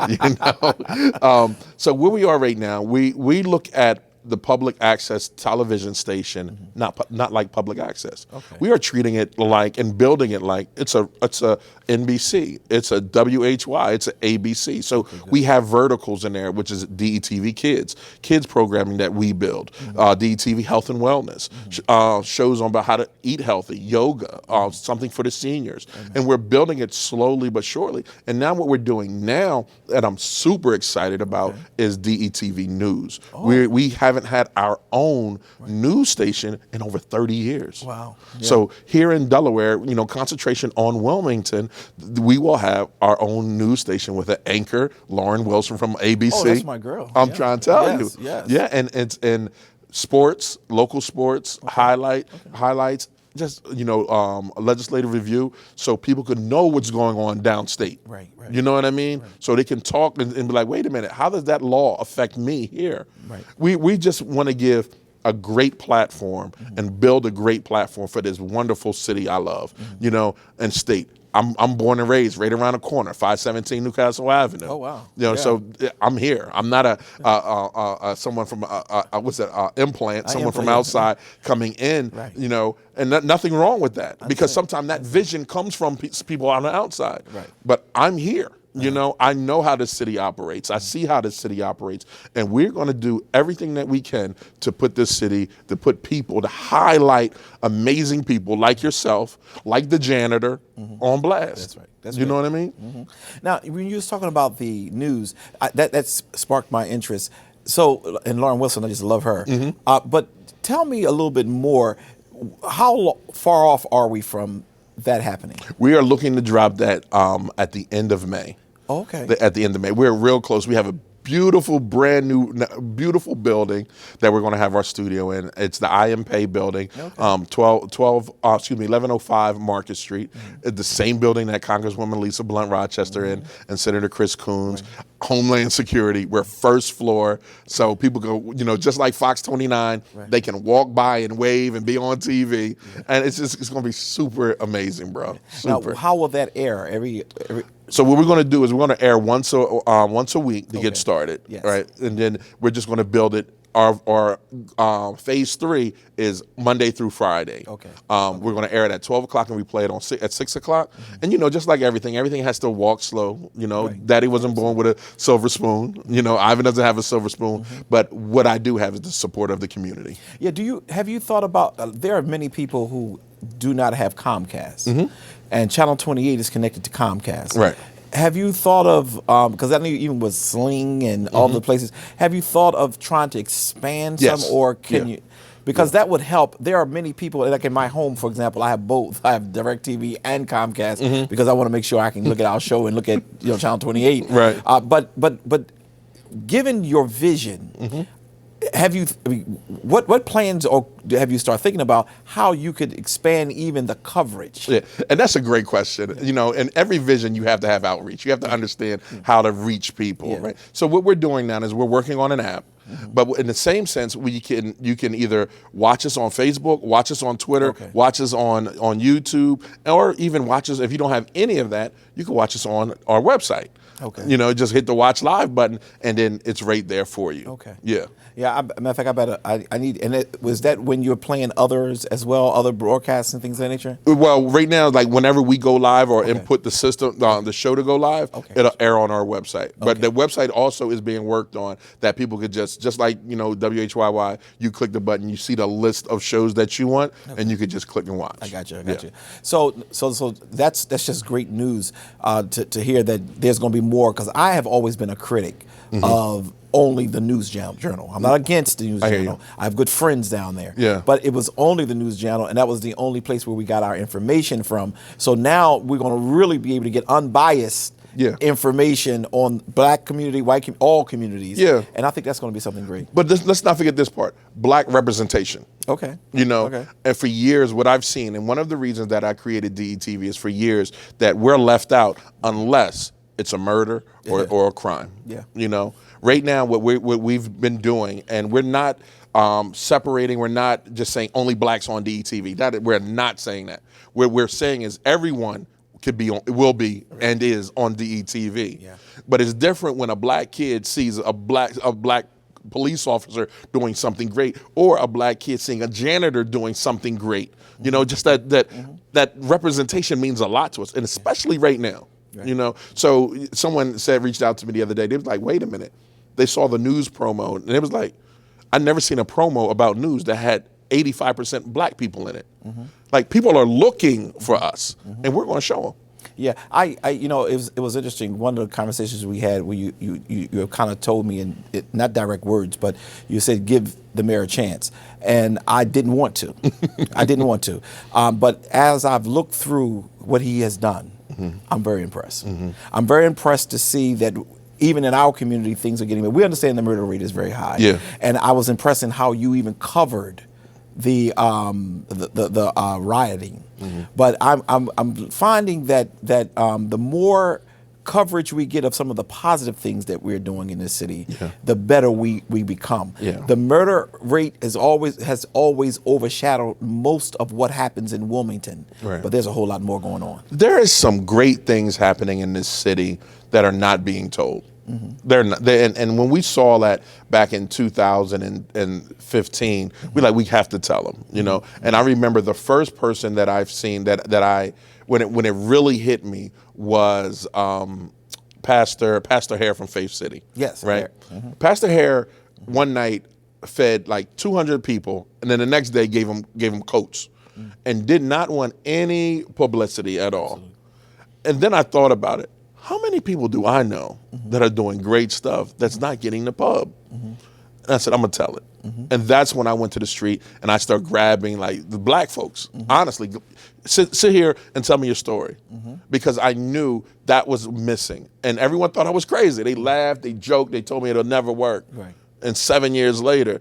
So where we are right now, we look at the public access television station, not like public access. We are treating it like and building it like it's a NBC, it's a WHY, it's an ABC. So we have verticals in there, which is DETV kids programming that we build, DETV Health and Wellness, shows on about how to eat healthy, yoga, something for the seniors, and we're building it slowly but surely. And now what we're doing now, that I'm super excited about, is DETV News. We haven't had our own news station in over 30 years. Wow. So here in Delaware, concentration on Wilmington, we will have our own news station with an anchor, Lauren Wilson from ABC. Oh, that's my girl. I'm trying to tell you. Yes. Yeah, and it's in sports, local sports, highlights, just legislative review, so people could know what's going on downstate. Right. You know what I mean? So they can talk and be like, wait a minute, how does that law affect me here? Right. We just want to give a great platform and build a great platform for this wonderful city I love, and state. I'm born and raised right around the corner, 517 Newcastle Avenue. Oh, wow. So I'm here. I'm not someone from implant, someone from outside coming in, and nothing wrong with that, because sometimes that vision comes from people on the outside. Right. But I'm here. I know how the city operates. I see how the city operates. And we're going to do everything that we can to put this city, to put people, to highlight amazing people like yourself, like the janitor, on blast. That's right. You know what I mean? Now, when you was talking about the news, that sparked my interest. So, and Lauren Wilson, I just love her. But tell me a little bit more. How far off are we from that happening? We are looking to drop that at the end of May. Okay. At the end of May. We're real close. We have a beautiful, brand new, beautiful building that we're going to have our studio in. It's the I Am Pay building, 1105 Market Street. The same building that Congresswoman Lisa Blunt Rochester in, and Senator Chris Coons. Homeland Security. We're first floor, so people go, just like Fox 29, they can walk by and wave and be on TV, and it's going to be super amazing, bro. Super. Now, how will that air? Every So what we're going to do is we're going to air once a week to get started, Yes. right? And then we're just going to build it. Our phase 3 is Monday through Friday. Okay. We're going to air it at 12 o'clock, and we play it at 6 o'clock. And just like everything has to walk slow. Daddy wasn't born with a silver spoon. Ivan doesn't have a silver spoon. But what I do have is the support of the community. Yeah. Have you thought about? There are many people who do not have Comcast, and Channel 28 is connected to Comcast. Right. Have you thought of, because I know even with Sling and all the places, have you thought of trying to expand Yes. some, or can you? Because that would help. There are many people, like in my home, for example, I have both. I have DirecTV and Comcast because I want to make sure I can look at our show and look at Channel 28. Right. But given your vision, what plans or have you started thinking about how you could expand even the coverage? Yeah, and that's a great question. In every vision, you have to have outreach. You have to understand how to reach people, right? So what we're doing now is we're working on an app. But in the same sense, you can either watch us on Facebook, watch us on Twitter, watch us on YouTube, or even watch us, if you don't have any of that, you can watch us on our website. Okay. Just hit the watch live button, and then it's right there for you. Okay. Yeah. Yeah, matter of fact, I need, and was that when you're playing others as well, other broadcasts and things of that nature? Well, right now, like whenever we go live or input the system, the show to go live, it'll air on our website. But the website also is being worked on that people could just like, WHYY, you click the button, you see the list of shows that you want, and you could just click and watch. I got you. So that's just great news to hear that there's going to be more, because I have always been a critic of only the news journal. I'm not against the news journal. I have good friends down there. Yeah. But it was only the news journal, and that was the only place where we got our information from. So now we're going to really be able to get unbiased information on black community, white all communities. Yeah. And I think that's going to be something great. But let's not forget this part: black representation. Okay. And for years, what I've seen, and one of the reasons that I created DETV is for years that we're left out unless it's a murder or a crime. Yeah. Right now, what we've been doing, and we're not separating. We're not just saying only blacks on DETV. We're not saying that. What we're saying is everyone will be and is on DETV. Yeah. But it's different when a black kid sees a black police officer doing something great, or a black kid seeing a janitor doing something great. Just that representation means a lot to us, and especially right now. Right. So someone reached out to me the other day. They was like, wait a minute. They saw the news promo, and it was like, I'd never seen a promo about news that had 85% black people in it. Like, people are looking for us, and we're going to show them. Yeah, it was interesting. One of the conversations we had where you kind of told me, in not direct words, but you said give the mayor a chance, and I didn't want to. But as I've looked through what he has done, I'm very impressed. I'm very impressed to see that even in our community, things are getting better. We understand the murder rate is very high. Yeah. And I was impressed in how you even covered the rioting. But I'm finding that the more coverage we get of some of the positive things that we're doing in this city, the better we become. Yeah. The murder rate has always overshadowed most of what happens in Wilmington. Right. But there's a whole lot more going on. There is some great things happening in this city that are not being told. They're not, and when we saw that back in 2015, we have to tell them, And I remember the first person that I've seen that when it really hit me was Pastor Hare from Faith City. Yes, right. Pastor Hare one night fed like 200 people, and then the next day gave them coats, and did not want any publicity at all. And then I thought about it. How many people do I know that are doing great stuff that's not getting the pub? And I said, I'm going to tell it. And that's when I went to the street and I started grabbing like the black folks. Honestly, sit here and tell me your story. Because I knew that was missing. And everyone thought I was crazy. They laughed, they joked, they told me it'll never work. Right. And 7 years later,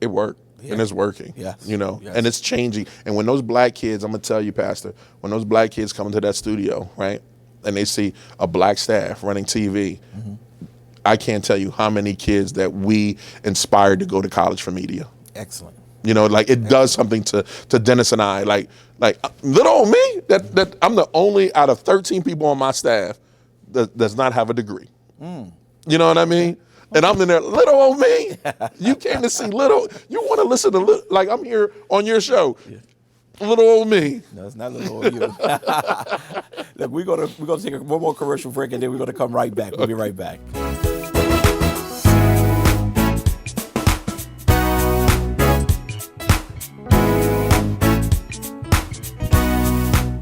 it worked. Yeah. And it's working. Yes. You know, Yes. and it's changing. And when those black kids, I'm gonna tell you, Pastor, when those black kids come into that studio, right, and they see a black staff running TV, I can't tell you how many kids that we inspired to go to college for media. Excellent. You know, like it does something to Dennis and I. Like little old me, that I'm the only out of 13 people on my staff that does not have a degree. You know what I mean? And I'm in there, little old me. You came to see little. You want to listen to like I'm here on your show. Little old me. No, it's not little old you. Look, we're gonna take one more commercial break, and then we're gonna come right back. We'll be right back.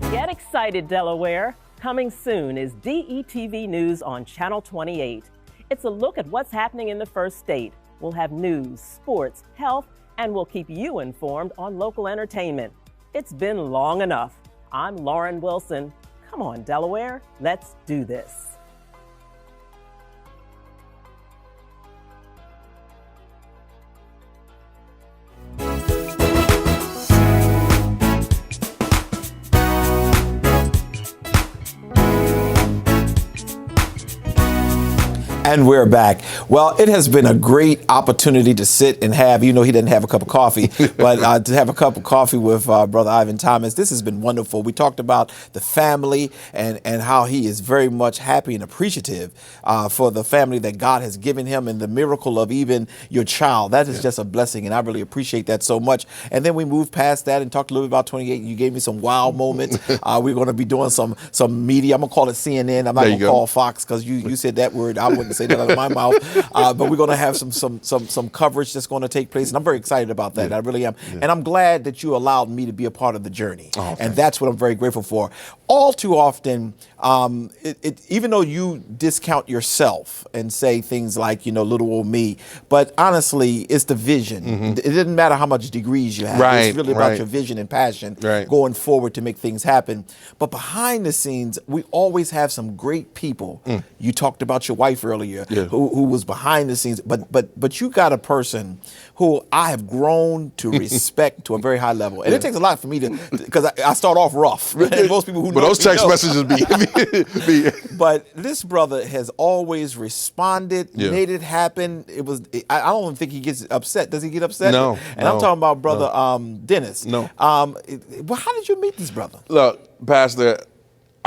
Get excited, Delaware. Coming soon is DETV News on Channel 28. It's a look at what's happening in the first state. We'll have news, sports, health, and we'll keep you informed on local entertainment. It's been long enough. I'm Lauren Wilson. Come on, Delaware, let's do this. And we're back. Well, it has been a great opportunity to sit and have, he didn't have a cup of coffee, but to have a cup of coffee with Brother Ivan Thomas. This has been wonderful. We talked about the family and how he is very much happy and appreciative for the family that God has given him and the miracle of even your child. That is just a blessing, and I really appreciate that so much. And then we moved past that and talked a little bit about 28. You gave me some wow moments. We're going to be doing some media. I'm going to call it CNN. I'm not going to call Fox because you said that word. I wouldn't say that out of my mouth, but we're going to have some coverage that's going to take place, and I'm very excited about that. I really am, and I'm glad that you allowed me to be a part of the journey, and that's what I'm very grateful for. All too often, even though you discount yourself and say things like little old me, but honestly, it's the vision. It doesn't matter how much degrees you have. It's really about your vision and passion going forward to make things happen. But behind the scenes, we always have some great people. You talked about your wife earlier. Who was behind the scenes, but you got a person who I have grown to respect to a very high level, and it takes a lot for me because I start off rough. And most people who know those text messages be. But this brother has always responded, made it happen. I don't even think he gets upset. Does he get upset? No. And I'm talking about brother Dennis. No. Well, how did you meet this brother? Look, Pastor,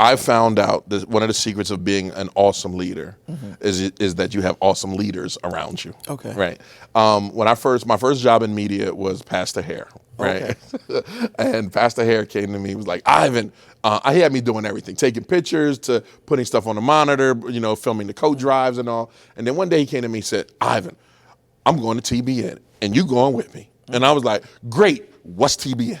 I found out that one of the secrets of being an awesome leader is that you have awesome leaders around you. Okay. Right. My first job in media was Pastor Hare. Right. Okay. And Pastor Hare came to me. He was like, Ivan, he had me doing everything, taking pictures to putting stuff on the monitor, filming the code drives and all. And then one day he came to me and said, Ivan, I'm going to TBN and you going with me. And I was like, great. What's TBN?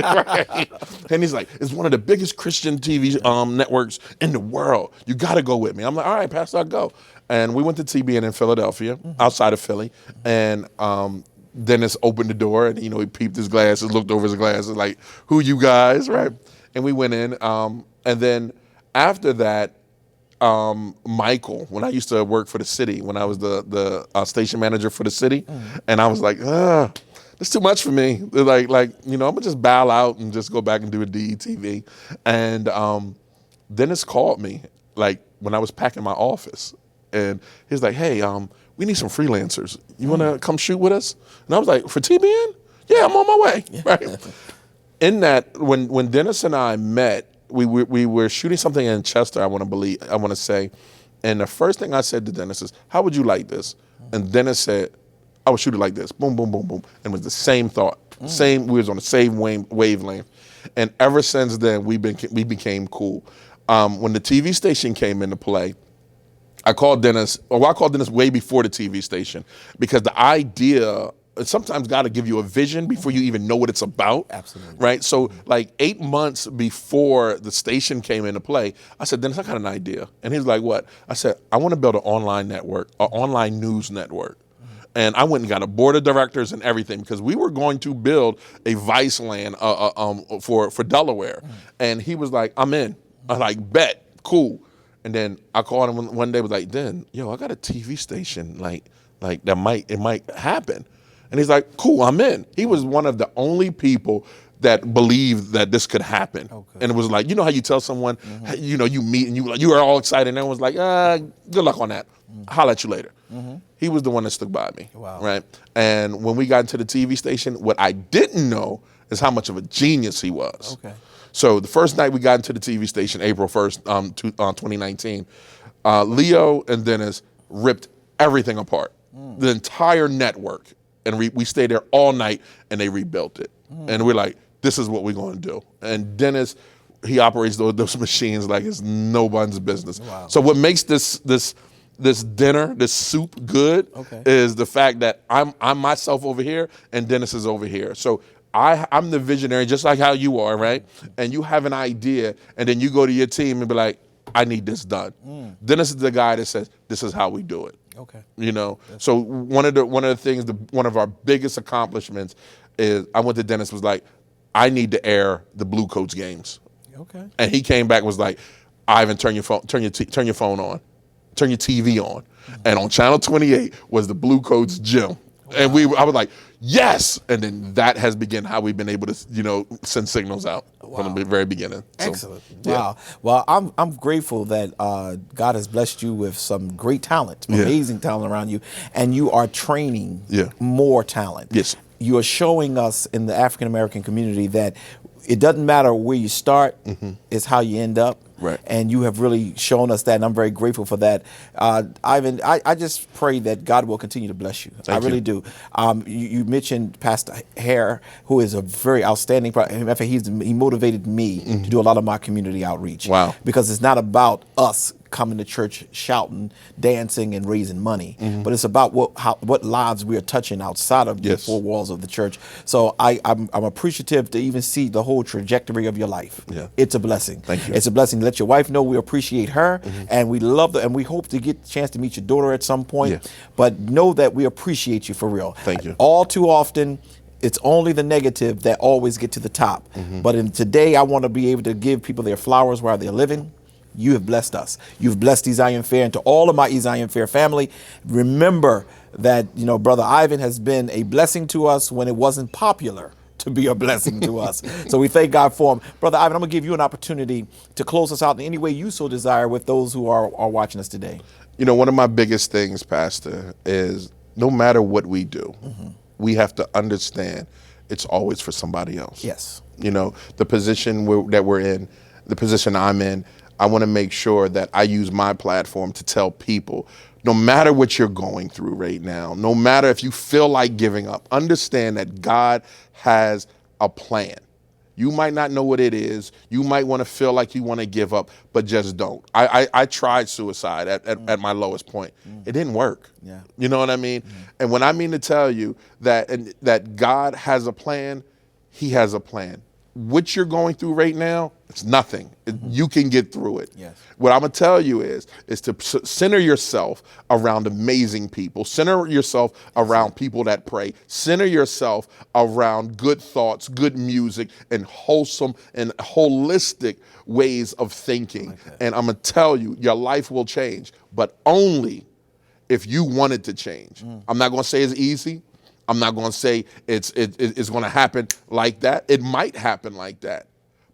Right. And he's like, it's one of the biggest Christian TV networks in the world. You got to go with me. I'm like, all right, Pastor, I'll go. And we went to TBN in Philadelphia, outside of Philly. And Dennis opened the door and, he peeped his glasses, looked over his glasses, like, who you guys, right? And we went in. And then after that, Michael, when I used to work for the city, when I was the station manager for the city, and I was like, it's too much for me. They're like, I'm gonna just bow out and just go back and do a DETV. And Dennis called me, like when I was packing my office, and he's like, hey, we need some freelancers. You wanna come shoot with us? And I was like, for TBN? Yeah, I'm on my way. Right. In that, when Dennis and I met, we were shooting something in Chester, I want to say, and the first thing I said to Dennis is, how would you like this? And Dennis said, I would shoot it like this, boom, boom, boom, boom. And it was the same thought, we was on the same wavelength. And ever since then, we became cool. When the TV station came into play, I called Dennis way before the TV station, because the idea, sometimes God will give you a vision before you even know what it's about. Absolutely. Right? So like 8 months before the station came into play, I said, Dennis, I got an idea. And he's like, what? I said, I want to build an online network, an online news network. And I went and got a board of directors and everything because we were going to build a vice land for Delaware. And he was like, I'm in. I was like, bet, cool. And then I called him one day, was like, then, yo, I got a TV station, like it might happen. And he's like, cool, I'm in. He was one of the only people that believed that this could happen. Okay. And it was like, you know how you tell someone, you know, you meet and you are all excited and everyone's like, good luck on that. Holla at you later. He was the one that stuck by me, right? And when we got into the TV station, what I didn't know is how much of a genius he was. Okay. So the first night we got into the TV station, April 1st, 2019, Leo and Dennis ripped everything apart, the entire network. And we stayed there all night and they rebuilt it. And we're like, this is what we're going to do. And Dennis, he operates those machines like it's no one's business. Wow. So what makes this dinner, this soup good is the fact that I'm myself over here and Dennis is over here. So I'm the visionary, just like how you are, right? And you have an idea, and then you go to your team and be like, I need this done. Dennis is the guy that says, this is how we do it. Okay. You know, so one of the things, one of our biggest accomplishments is I went to Dennis, was like, I need to air the Blue Coats games. Okay. And he came back and was like, Ivan, turn your phone on, turn your TV on. And on channel 28 was the Blue Coats gym. And I was like, yes. And then that has begun how we've been able to, you know, send signals out from the very beginning. Excellent. So, wow. Well, I'm grateful that God has blessed you with some great talent, amazing talent around you, and you are training more talent. Yes. You are showing us in the African American community that it doesn't matter where you start, it's how you end up. Right. And you have really shown us that, and I'm very grateful for that. Ivan, I just pray that God will continue to bless you. I really do. You mentioned Pastor Hare, who is a very outstanding, in fact, he motivated me to do a lot of my community outreach. Wow. Because it's not about us coming to church shouting, dancing, and raising money, but it's about what lives we are touching outside of the four walls of the church. So I'm appreciative to even see the whole trajectory of your life. Yeah. It's a blessing. Thank you. It's a blessing. Let your wife know we appreciate her, and we love her, and we hope to get a chance to meet your daughter at some point. Yeah. But know that we appreciate you for real. Thank you. All too often, it's only the negative that always get to the top. But today, I want to be able to give people their flowers while they're living. You have blessed us. You've blessed Zion Fair, and to all of my Zion Fair family, remember that, you know, Brother Ivan has been a blessing to us when it wasn't popular to be a blessing to us. So we thank God for him. Brother Ivan, I'm going to give you an opportunity to close us out in any way you so desire with those who are watching us today. You know, one of my biggest things, Pastor, is no matter what we do, we have to understand it's always for somebody else. Yes. You know, the position that we're in, the position I'm in, I want to make sure that I use my platform to tell people, no matter what you're going through right now, no matter if you feel like giving up, understand that God has a plan. You might not know what it is. You might want to feel like you want to give up, but just don't. I tried suicide at my lowest point. It didn't work. Yeah. You know what I mean? And when I mean to tell you that God has a plan, he has a plan. What you're going through right now, it's nothing. You can get through it. Yes. What I'm gonna tell you is to center yourself around amazing people. Center yourself around people that pray. Center yourself around good thoughts, good music, and wholesome and holistic ways of thinking. And I'm gonna tell you, your life will change, but only if you want it to change. I'm not gonna say it's easy. I'm not going to say it's going to happen like that. It might happen like that,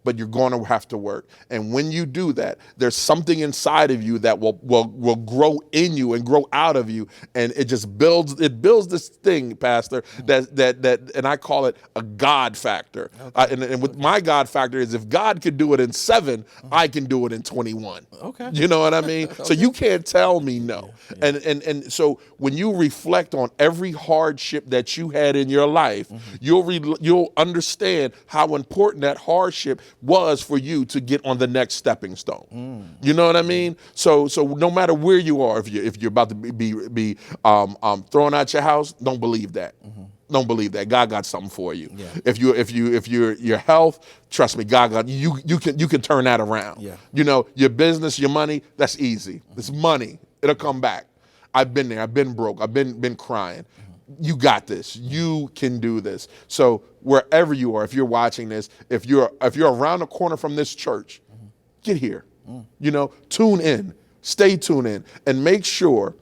but you're going to have to work. And when you do that, there's something inside of you that will grow in you and grow out of you, and it just builds this thing, Pastor, that and I call it a God factor. Okay. And with my God factor is if God could do it in 7, I can do it in 21. Okay. You know what I mean? Okay. So you can't tell me no. Yeah. And so when you reflect on every hardship that you had in your life, you'll understand how important that hardship was for you to get on the next stepping stone. You know what I mean? So no matter where you are, if you're about to be thrown out your house, don't believe that. Don't believe that. God got something for you. Yeah. If your health, trust me, God got you can turn that around. Yeah. You know, your business, your money, that's easy. It's money. It'll come back. I've been there. I've been broke. I've been crying. you got this. You can do this. So wherever you are, if you're watching this, if you're around the corner from this church, get here. You know, tune in, stay tuned in, and make sure,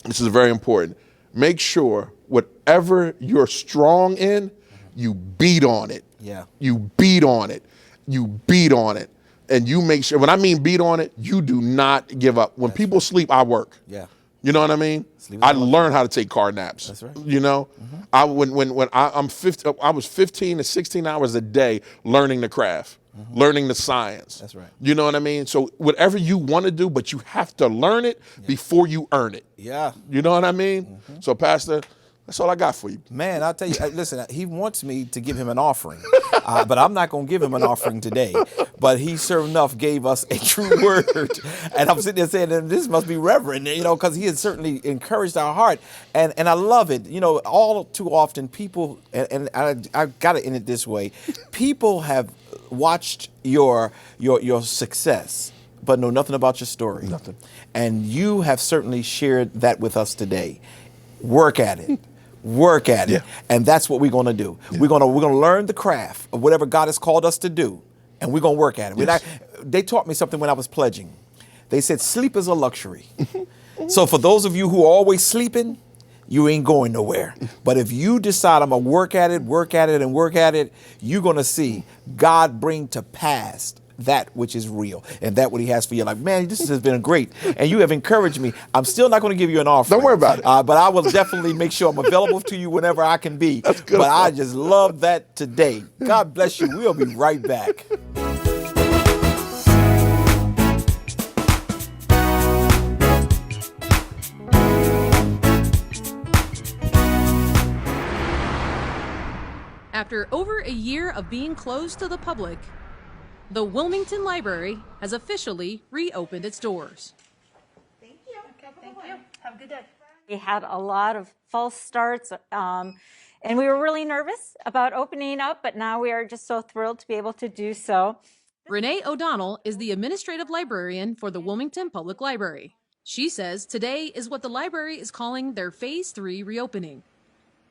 this is very important, make sure whatever you're strong in, you beat on it. Yeah. You beat on it. You beat on it. And you make sure, when I mean beat on it, you do not give up. When people sleep, I work. Yeah. You know what I mean? I learned how to take car naps. That's right. You know, I was 15 to 16 hours a day learning the craft, learning the science. That's right. You know what I mean? So whatever you want to do, but you have to learn it before you earn it. Yeah. You know what I mean? So Pastor, that's all I got for you. Man, I'll tell you, listen, he wants me to give him an offering, but I'm not going to give him an offering today. But he sure enough gave us a true word. And I'm sitting there saying, this must be reverend, you know, because he has certainly encouraged our heart. And I love it. You know, all too often people, and I got to end it this way, people have watched your success, but know nothing about your story. Nothing. And you have certainly shared that with us today. Work at it. Work at it. Yeah. And that's what we're going to do. Yeah. We're going to learn the craft of whatever God has called us to do, and we're going to work at it. Yes. They taught me something when I was pledging. They said sleep is a luxury. So for those of you who are always sleeping, you ain't going nowhere. But if you decide I'm going to work at it, and work at it, you're going to see God bring to pass that which is real and that what he has for you. Like, man, this has been great. And you have encouraged me. I'm still not going to give you an offering. Don't worry about it. But I will definitely make sure I'm available to you whenever I can be. That's good. But I just love that today. God bless you. We'll be right back. After over a year of being closed to the public, the Wilmington Library has officially reopened its doors. Thank you. Okay, thank you. Have a good day. We had a lot of false starts, and we were really nervous about opening up, but now we are just so thrilled to be able to do so. Renee O'Donnell is the administrative librarian for the Wilmington Public Library. She says today is what the library is calling their Phase 3 reopening.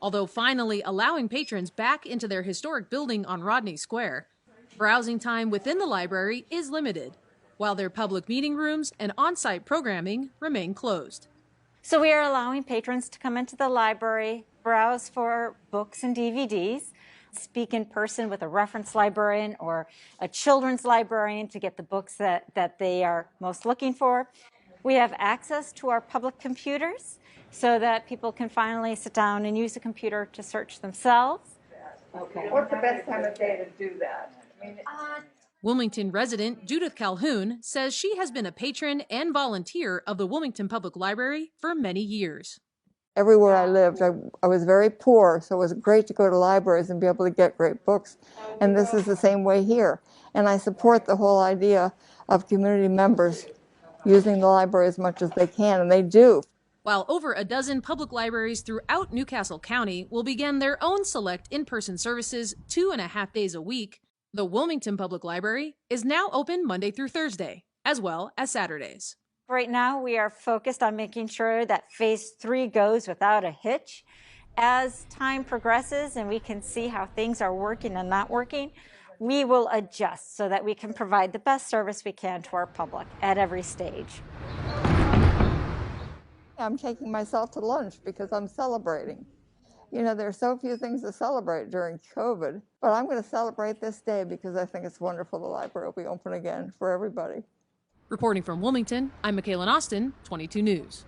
Although finally allowing patrons back into their historic building on Rodney Square, browsing time within the library is limited, while their public meeting rooms and on-site programming remain closed. So we are allowing patrons to come into the library, browse for books and DVDs, speak in person with a reference librarian or a children's librarian to get the books that they are most looking for. We have access to our public computers so that people can finally sit down and use a computer to search themselves. Okay. What's the best time of day to do that? Wilmington resident Judith Calhoun says she has been a patron and volunteer of the Wilmington Public Library for many years. Everywhere I lived, I was very poor, so it was great to go to libraries and be able to get great books. And this is the same way here. And I support the whole idea of community members using the library as much as they can, and they do. While over a dozen public libraries throughout Newcastle County will begin their own select in-person services 2.5 days a week, the Wilmington Public Library is now open Monday through Thursday, as well as Saturdays. Right now, we are focused on making sure that Phase 3 goes without a hitch. As time progresses and we can see how things are working and not working, we will adjust so that we can provide the best service we can to our public at every stage. I'm taking myself to lunch because I'm celebrating. You know, there are so few things to celebrate during COVID, but I'm going to celebrate this day because I think it's wonderful the library will be open again for everybody. Reporting from Wilmington, I'm Michaela Austin, 22 News.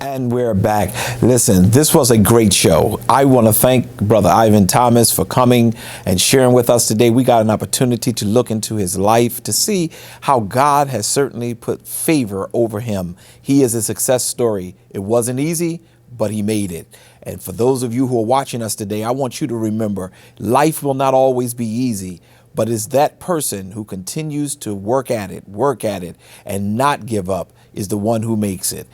And we're back. Listen, this was a great show. I want to thank Brother Ivan Thomas for coming and sharing with us today. We got an opportunity to look into his life to see how God has certainly put favor over him. He is a success story. It wasn't easy, but he made it. And for those of you who are watching us today, I want you to remember life will not always be easy, but it's that person who continues to work at it, and not give up is the one who makes it.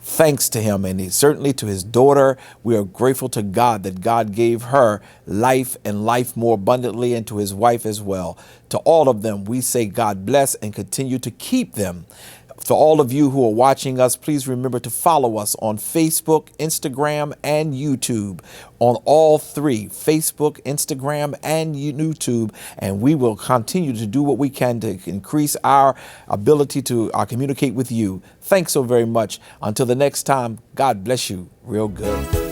Thanks to him, and certainly to his daughter. We are grateful to God that God gave her life and life more abundantly, and to his wife as well. To all of them, we say God bless and continue to keep them For all of you who are watching us, please remember to follow us on Facebook, Instagram, and YouTube. On all three, Facebook, Instagram, and YouTube. And we will continue to do what we can to increase our ability to communicate with you. Thanks so very much. Until the next time, God bless you real good.